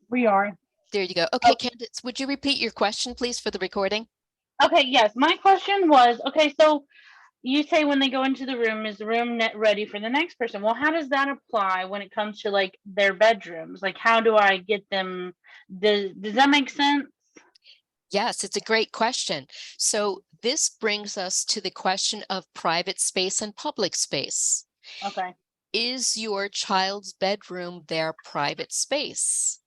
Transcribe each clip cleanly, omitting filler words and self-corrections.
We are. There you go. Okay, Candace, would you repeat your question, please, for the recording? Okay, yes. My question was, okay, so you say when they go into the room, is the room net ready for the next person? Well, how does that apply when it comes to like their bedrooms? Like, how do I get them? Does that make sense? Yes, it's a great question. So this brings us to the question of private space and public space. Okay. Is your child's bedroom their private space?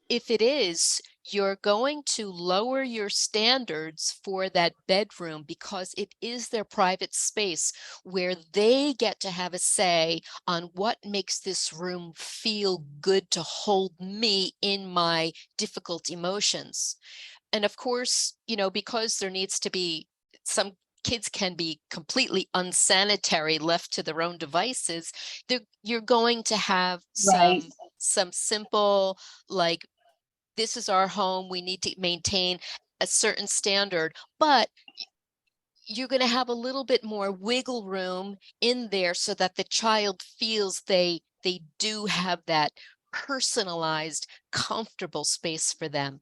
If it is, you're going to lower your standards for that bedroom because it is their private space where they get to have a say on what makes this room feel good to hold me in my difficult emotions. And of course, because there needs to be some kids can be completely unsanitary left to their own devices, you're going to have Right. some simple, like, this is our home, we need to maintain a certain standard, but you're going to have a little bit more wiggle room in there so that the child feels they do have that personalized, comfortable space for them.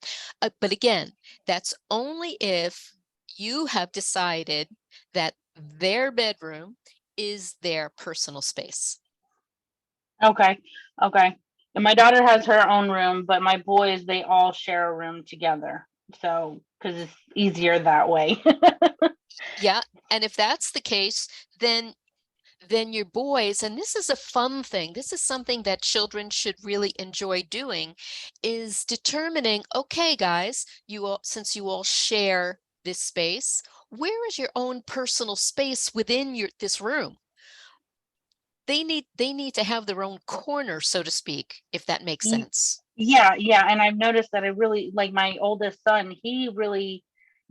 But again, that's only if you have decided that their bedroom is their personal space. Okay. Okay. And my daughter has her own room, but my boys, they all share a room together. So, because it's easier that way. Yeah, and if that's the case, then your boys, and this is a fun thing, this is something that children should really enjoy doing, is determining, okay, guys, since you all share this space, where is your own personal space within this room? They need to have their own corner, so to speak, if that makes Ye- sense. Yeah, yeah, and I've noticed that I really like my oldest son. He really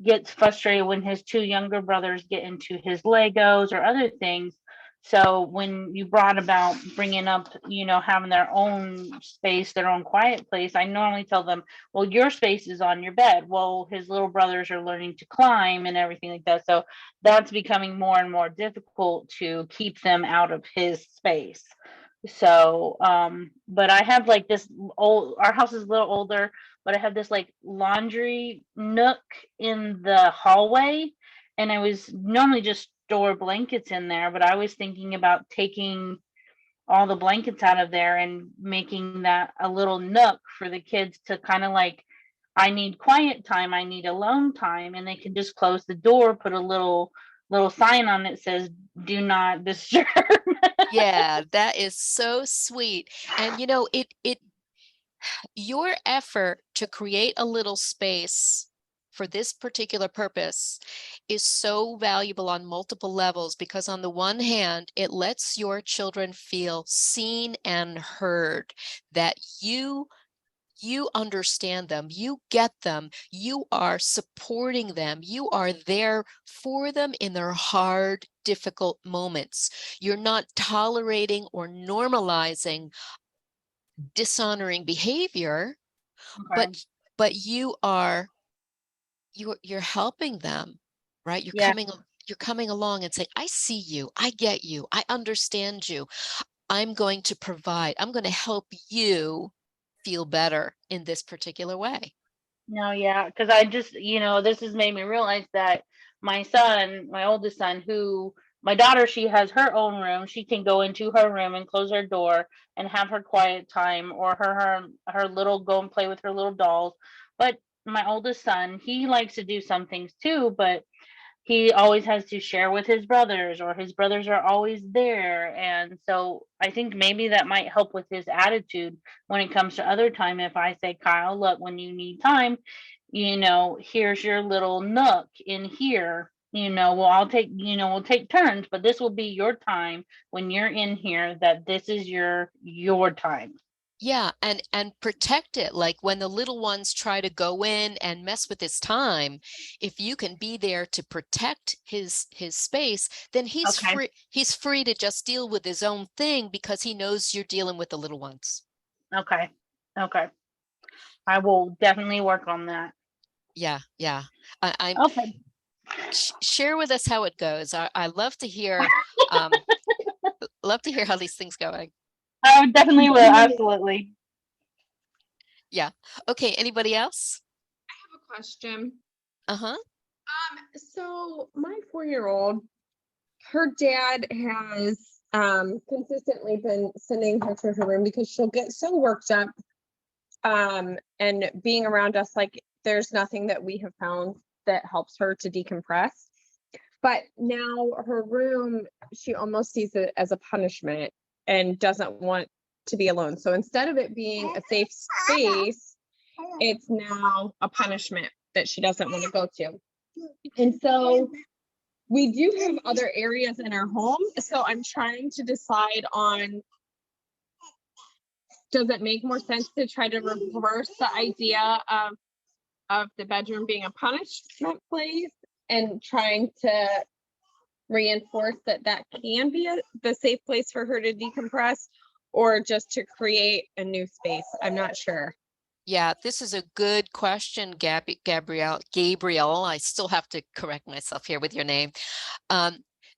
gets frustrated when his two younger brothers get into his Legos or other things. So when you brought about bringing up, having their own space, their own quiet place, I normally tell them, well, your space is on your bed. Well, his little brothers are learning to climb and everything like that. So that's becoming more and more difficult to keep them out of his space. So, but I have like this old, our house is a little older, but I have this like laundry nook in the hallway. And I was normally just store blankets in there, but I was thinking about taking all the blankets out of there and making that a little nook for the kids to kind of like, I need quiet time, I need alone time, and they can just close the door, put a little sign on it says do not disturb. Yeah, that is so sweet. And it your effort to create a little space for this particular purpose is so valuable on multiple levels because on the one hand, it lets your children feel seen and heard, that you understand them, you get them, you are supporting them, you are there for them in their hard, difficult moments. You're not tolerating or normalizing dishonoring behavior, Okay. but you're helping them, right? Yeah. You're coming along and saying, I see you, I get you, I understand you, I'm going to provide, I'm going to help you feel better in this particular way. No, yeah, because I just, this has made me realize that my son, my oldest son, who my daughter, she has her own room. She can go into her room and close her door and have her quiet time, or her little go and play with her little dolls. But my oldest son, he likes to do some things too, but he always has to share with his brothers, or his brothers are always there. And so I think maybe that might help with his attitude when it comes to other time. If I say, Kyle, look, when you need time, here's your little nook in here. Well, we'll take turns, but this will be your time when you're in here, that this is your time. Yeah, and protect it. Like when the little ones try to go in and mess with his time, if you can be there to protect his space, then Okay. he's free to just deal with his own thing because he knows you're dealing with the little ones. Okay. Okay. I will definitely work on that. Yeah, yeah. I'm Okay. share with us how it goes. I um love to hear how these things going. I definitely will. Absolutely. Yeah. Okay, anybody else? have a question. Uh-huh. So my 4-year-old, her dad has consistently been sending her to her room because she'll get so worked up and being around us, like there's nothing that we have found that helps her to decompress. But now her room, she almost sees it as a punishment and doesn't want to be alone. So instead of it being a safe space, it's now a punishment that she doesn't want to go to. And so we do have other areas in our home. So I'm trying to decide on, does it make more sense to try to reverse the idea of the bedroom being a punishment place and trying to reinforce that that can be the safe place for her to decompress, or just to create a new space? I'm not sure. Yeah, this is a good question, Gabriel. I still have to correct myself here with your name.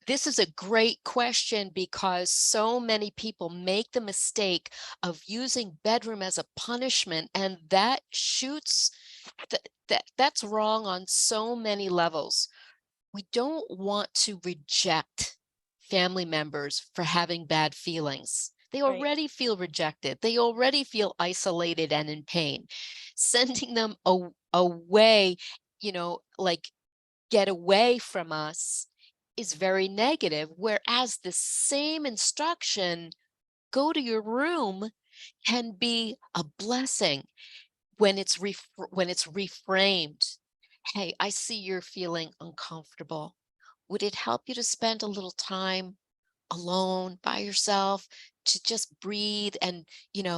This is a great question because so many people make the mistake of using bedroom as a punishment, and that shoots that's wrong on so many levels. We don't want to reject family members for having bad feelings. They Right. already feel rejected. They already feel isolated and in pain. Sending them away, like get away from us is very negative. Whereas the same instruction, go to your room, can be a blessing when it's reframed. Hey, I see you're feeling uncomfortable. Would it help you to spend a little time alone by yourself to just breathe? And,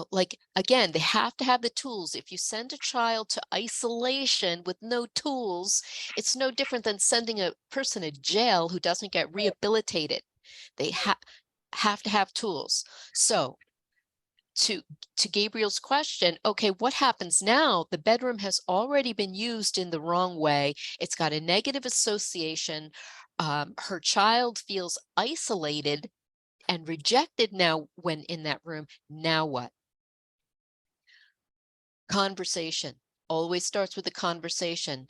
like, again, they have to have the tools. If you send a child to isolation with no tools, it's no different than sending a person to jail who doesn't get rehabilitated. They have to have tools. So to Gabriel's question, okay, what happens now? The bedroom has already been used in the wrong way. It's got a negative association. Her child feels isolated and rejected now when in that room. Now what? Conversation always starts with a conversation.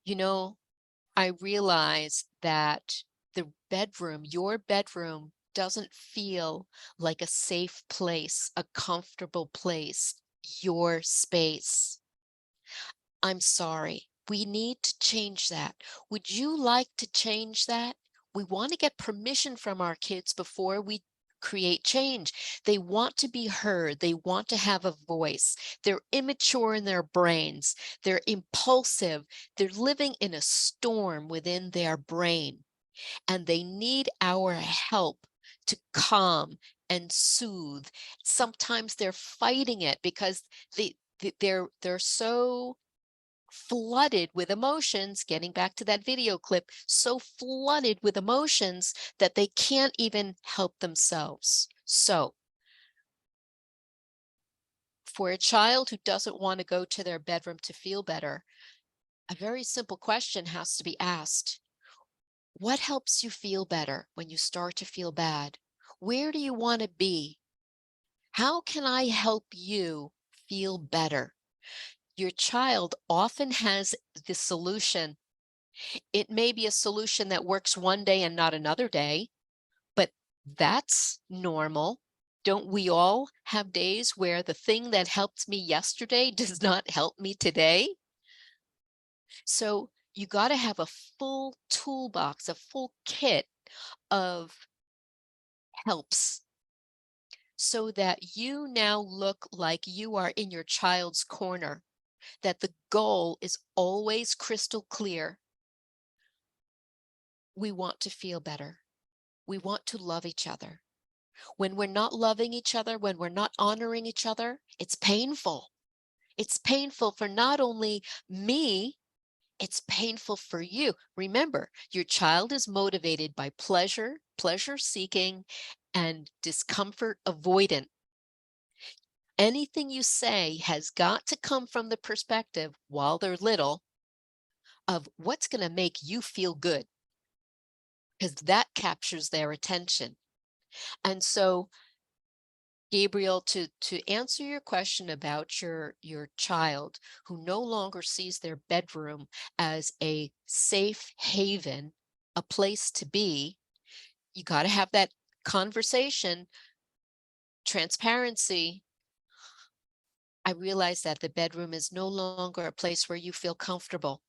I realize that your bedroom doesn't feel like a safe place, a comfortable place, your space. I'm sorry. We need to change that. Would you like to change that? We want to get permission from our kids before we create change. They want to be heard. They want to have a voice. They're immature in their brains. They're impulsive. They're living in a storm within their brain, and they need our help to calm and soothe. Sometimes they're fighting it because they're so flooded with emotions, getting back to that video clip, so flooded with emotions that they can't even help themselves. So for a child who doesn't want to go to their bedroom to feel better, a very simple question has to be asked. What helps you feel better when you start to feel bad? Where do you want to be? How can I help you feel better? Your child often has the solution. It may be a solution that works one day and not another day, but that's normal. Don't we all have days where the thing that helped me yesterday does not help me today? So you got to have a full toolbox, a full kit of helps so that you now look like you are in your child's corner, that the goal is always crystal clear. We want to feel better. We want to love each other. When we're not loving each other, when we're not honoring each other, it's painful. It's painful for not only me, it's painful for you. Remember, your child is motivated by pleasure seeking, and discomfort avoidant. Anything you say has got to come from the perspective, while they're little, of what's going to make you feel good, because that captures their attention. And so Gabriel, to answer your question about your child who no longer sees their bedroom as a safe haven, a place to be, you got to have that conversation, transparency. I realize that the bedroom is no longer a place where you feel comfortable.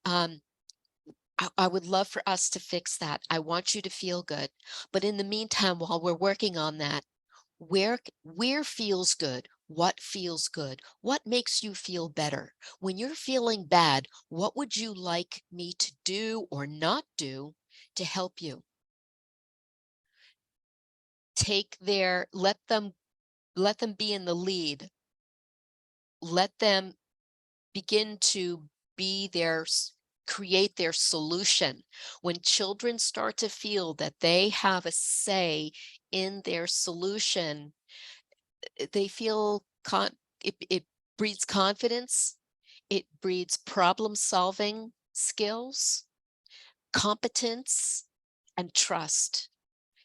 I would love for us to fix that. I want you to feel good. But in the meantime, while we're working on that, where feels good? What feels good? What makes you feel better? When you're feeling bad, what would you like me to do or not do to help you? Let them be in the lead. Let them begin to be create their solution. When children start to feel that they have a say in their solution, they feel it breeds confidence, it breeds problem solving skills, competence, and trust.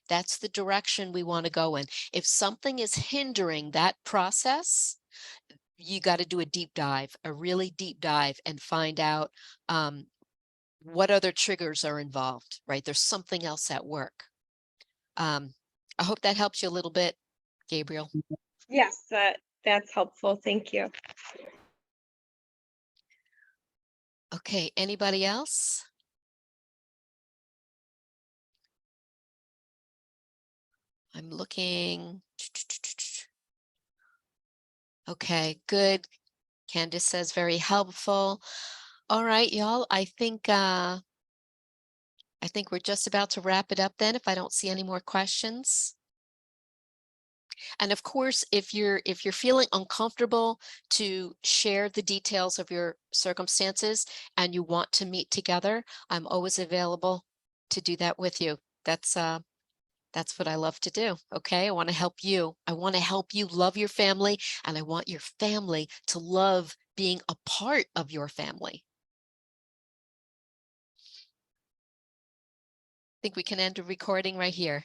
That's the direction we want to go in. If something is hindering that process, you got to do a deep dive, a really deep dive, and find out what other triggers are involved, right? There's something else at work. I hope that helps you a little bit, Gabriel. Yes, that's helpful. Thank you. Okay, anybody else? I'm looking. Okay, good. Candace says very helpful. All right, y'all. I think we're just about to wrap it up then, if I don't see any more questions. And of course, if you're feeling uncomfortable to share the details of your circumstances and you want to meet together, I'm always available to do that with you. That's what I love to do. Okay. I want to help you. I want to help you love your family, and I want your family to love being a part of your family. I think we can end the recording right here.